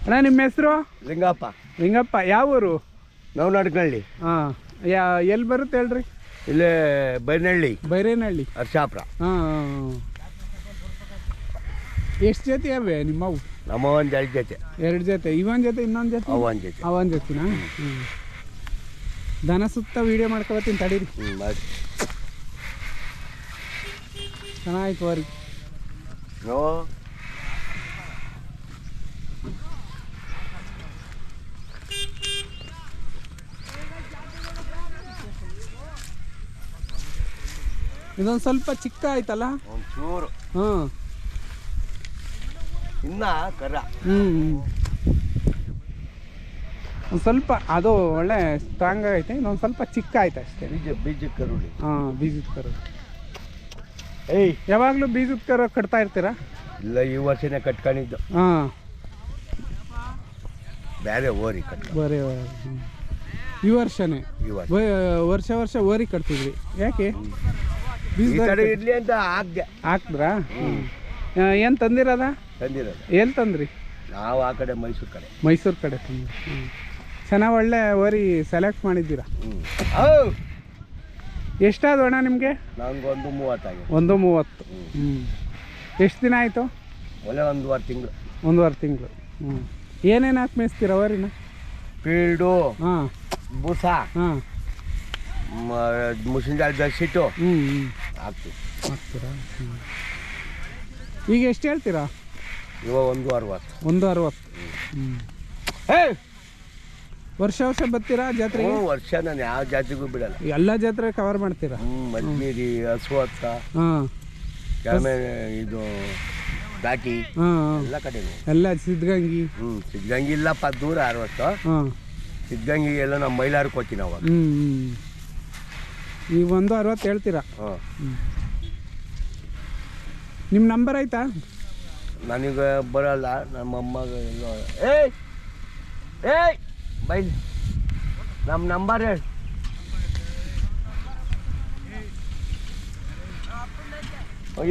ಅಣ್ಣ ನಿಮ್ಮ ಹೆಸರು? ಲಿಂಗಪ್ಪ. ಲಿಂಗಪ್ಪ. ಯಾವ ಊರು? ನಾವು ನಡ್ಕಳ್ಳಿ. ಹಾಂ, ಎಲ್ಲಿ ಬರುತ್ತೆ ಹೇಳ್ರಿ? ಇಲ್ಲೇ ಬೈನಹಳ್ಳಿ. ಬೈರೇನಹಳ್ಳಿ, ಹರ್ಷಾಪುರ. ಹಾಂ. ಎಷ್ಟು ಜೊತೆ ಅವೆ ನಿಮ್ಮವು? ನಮ್ಮ ಒಂದು 2 ಜೊತೆ. 2 ಜೊತೆ. ಇವೊಂದು ಜೊತೆ, ಇನ್ನೊಂದು ಜೊತೆ? ಅವನ ಜೊತೆ. ಅವನ ಜೊತೆನಾ? ಹ್ಞೂ. ದನ ಸುತ್ತ ವೀಡಿಯೋ ಮಾಡ್ಕೊಬತ್ತೀನಿ ತಡೀರಿ. ಮಾಡಿ. ಚೆನ್ನಾಯ್ತು ಅವ್ರಿಗೆ. ನೋ ಇದೊಂದು ಸ್ವಲ್ಪ ಚಿಕ್ಕ ಆಯ್ತಲ್ಲ? ಒಂಚೂರು. ಹಾಂ. ಇನ್ನ ಕರ. ಒಂದು ಸ್ವಲ್ಪ ಅದು ಒಳ್ಳೆ ಸ್ಟ್ರಾಂಗ್ ಆಗೈತೆ. ಇನ್ನೊಂದು ಸ್ವಲ್ಪ ಚಿಕ್ಕ ಆಯ್ತು ಅಷ್ಟೇ. ಬೀಜದ ಕರುಳಿ. ಹಾಂ, ಬೀಜದ ಕರು. ಏಯ್, ಯಾವಾಗಲೂ ಬೀಜದ ಕರು ಕಟ್ತಾ ಇರ್ತೀರಾ? ಇಲ್ಲ, ಈ ವರ್ಷನೇ ಕಟ್ಕೊಂಡಿದ್ದು. ಹಾಂ, ಬೇರೆ ಓರಿ ಕಟ್ಟ. ಬರೀ ಈ ವರ್ಷನೇ? ಈ ವರ್ಷ ವರ್ಷ ವರ್ಷ ಓರಿ ಕಟ್ತಿದ್ರಿ, ಯಾಕೆ? ಈ ಕಡೆ ಇರ್ಲಿ ಅಂತ ಹಾಕ್ದ್ರಾ? ಏನು ತಂದಿರೋದ? ತಂದಿರೋದು. ಎಲ್ಲಿ ತಂದ್ರಿ? ನಾವು ಆ ಕಡೆ ಮೈಸೂರು ಕಡೆ. ಮೈಸೂರು ಕಡೆ ತಂದ್ರಿ. ಚೆನ್ನಾಗಿ ಒಳ್ಳೆ ಓರಿ ಸೆಲೆಕ್ಟ್ ಮಾಡಿದ್ದೀರಾ. ಎಷ್ಟಾದ ಅಣ್ಣ ನಿಮಗೆ? ನಮ್ಗೆ 1:30 ಆಗಿದೆ. 1:30. ಎಷ್ಟು ದಿನ ಆಯಿತು? ಒಳ್ಳೆ 1.5 ತಿಂಗಳು. 1.5 ತಿಂಗಳು. ಏನೇನು ಹಾಕಿ ಮೇಯಿಸ್ತೀರ ಓರಿನ? ಫೀಲ್ಡು, ಹಾಂ, ಬೂಸ, ಹಾಂ, ಮುಸಿಂಜಾಳ ಬೆಡ್ಶೀಟು ಹಾಕ್ತೀವಿ. ಹಾಕ್ತೀರಾ? ಈಗ ಎಷ್ಟು ಹೇಳ್ತೀರಾ? ಇವಾಗ 1.60. 1.60. ವರ್ಷ ವರ್ಷ ಬರ್ತೀರಾ ಜಾತ್ರೆಗೆ? ವರ್ಷ ನಾನು ಯಾವ ಜಾತಿಗೂ ಬಿಡಲ್ಲ. ಎಲ್ಲ ಜಾತ್ರೆ ಕವರ್ ಮಾಡ್ತೀರಾ? ಮಜ್ಮೀರಿ, ಹಸುವತ್ತ, ಹಾಂ, ಆಮೇಲೆ ಇದು ಘಾಟಿ, ಹಾಂ, ಎಲ್ಲ ಕಡೆ. ಎಲ್ಲ ಸಿದ್ಧಗಂಗಿ. ಸಿದ್ಧಗಂಗಿ ಇಲ್ಲಪ್ಪ, ದೂರ 60. ಹಾಂ, ಸಿದ್ಧಗಂಗಿ ಎಲ್ಲ ನಮ್ಮ ಮೈಲಾರಕ್ಕೆ ಹೋಗ್ತೀನಿ ಅವಾಗ. ಈಗ 1.60 ಹೇಳ್ತೀರಾ? ಹಾಂ. ನಿಮ್ಮ ನಂಬರ್ ಆಯ್ತಾ? ನನಗೆ ಬರಲ್ಲ, ನಮ್ಮ ಅಮ್ಮಗೆ ಎಲ್ಲ. ಏಯ್ ಏಯ್ ಬೈಲ್, ನಮ್ಮ ನಂಬರ್ ಹೇಳಿ.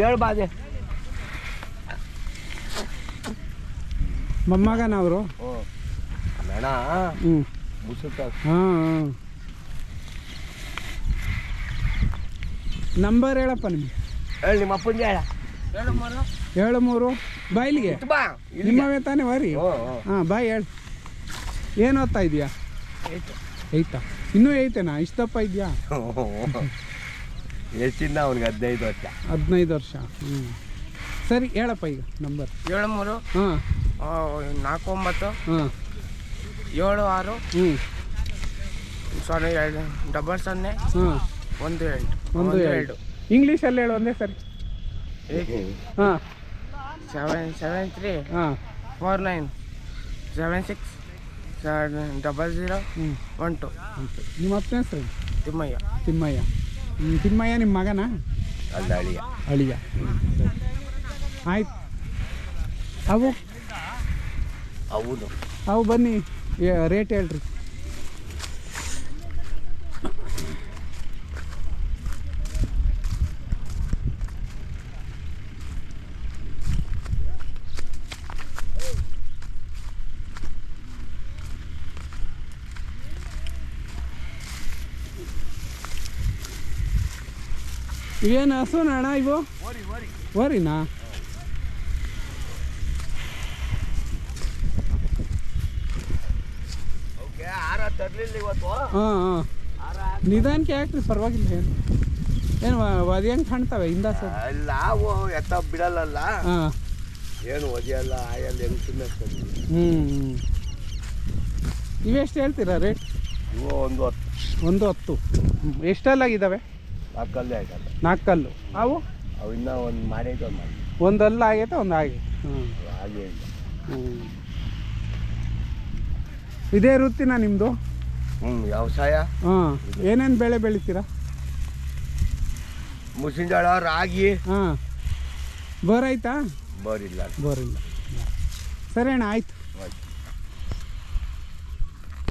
ಹೇಳು ಬಾದೆ. ಮೊಮ್ಮಗನವರು? ಅಣ್ಣ ಮುಸುತ್ತ. ಹಾಂ, ನಂಬರ್ ಹೇಳಪ್ಪ ನಿಮಗೆ. ಹೇಳಿ, ನಿಮ್ಮ ಅಪ್ಪಂದು ಹೇಳ. 73 ಬಾಯ್ಲಿಗೆ. ನಿಮ್ಮವೇ ತಾನೇ ವರಿ? ಹಾಂ, ಬಾಯ್ ಹೇಳಿ. ಏನು ಓದ್ತಾ ಇದೆಯಾ? 8. ಇನ್ನೂ 8ನಾ? ಇಷ್ಟಪ್ಪ ಇದೆಯಾ? ಎಷ್ಟಿಂದ ಅವ್ನಿಗೆ 15 ವರ್ಷ. 15 ವರ್ಷ. ಸರಿ, ಹೇಳಪ್ಪ ಈಗ ನಂಬರ್. 73 ಹಾಂ, 49 ಹಾಂ, 76 00 ಹಾಂ, 17. ಇಂಗ್ಲೀಷಲ್ಲಿ ಹೇಳು ಒಂದೇ ಸರಿ. ಹಾಂ, 773 ಹಾಂ, 49 76 00 12. ನಿಮ್ಮ ಅಪ್ಪನ ಹೆಸರು? ತಿಮ್ಮಯ್ಯ. ತಿಮ್ಮಯ್ಯ. ತಿಮ್ಮಯ್ಯ ನಿಮ್ಮ ಮಗನಾ? ಅಲ್ಲ, ಅಳಿಯ. ಅಳಿಯ. ಆಯ್ತು. ಅವು ಹೌದು. ಅವು ಬನ್ನಿ, ರೇಟ್ ಹೇಳ್ರಿ. ಇವೇನು ಹಸುನ ಅಣ್ಣ ಇವು? ಓರಿನಾ? ಹಾಂ, ಹಾಂ. ನಿಧಾನಕ್ಕೆ ಹಾಕ್ರಿ, ಪರವಾಗಿಲ್ಲ. ಏನು ಒದಿಯಂಗೆ ಕಾಣ್ತವೆ ಹಿಂದ ಸರ್? ನಾವು ಎತ್ತ ಬಿಡಲ್ಲ. ಹಾಂ, ಏನು ಒದಿಯಲ್ಲ, ಆಯಲ್ಲ, ಹೆಂಗೆ ತಿನ್ನೋದು. ಇವೆಷ್ಟು ಹೇಳ್ತೀರಾ ರೇಟ್? ಇವು 1.10. 1.10. ಎಷ್ಟಲ್ಲಾಗಿದ್ದಾವೆ? 4 ಕಲ್ಲೇ ಆಯ್ತಲ್ಲ. 4 ಕಲ್ಲು. ಅವು ಇನ್ನೂ ಒಂದು ಮಾಡೈತೆ, ಒಂದು ಅಲ್ಲ ಆಗೈತೆ, ಒಂದು ಆಗೈತೆ. ಹಾಗೆ ಇಲ್ಲ. ಇದೇ ವೃತ್ತಿನಾ ನಿಮ್ಮದು? ವ್ಯವಸಾಯ. ಹಾಂ, ಏನೇನು ಬೆಳೆ ಬೆಳಿತೀರಾ? ಮುಸಿಂಜಾಳ, ರಾಗಿ. ಹಾಂ, ಬೋರ್ ಆಯ್ತಾ? ಬೋರಿಲ್ಲ. ಬೋರಿಲ್ಲ. ಸರಿ ಅಣ್ಣ, ಆಯ್ತು.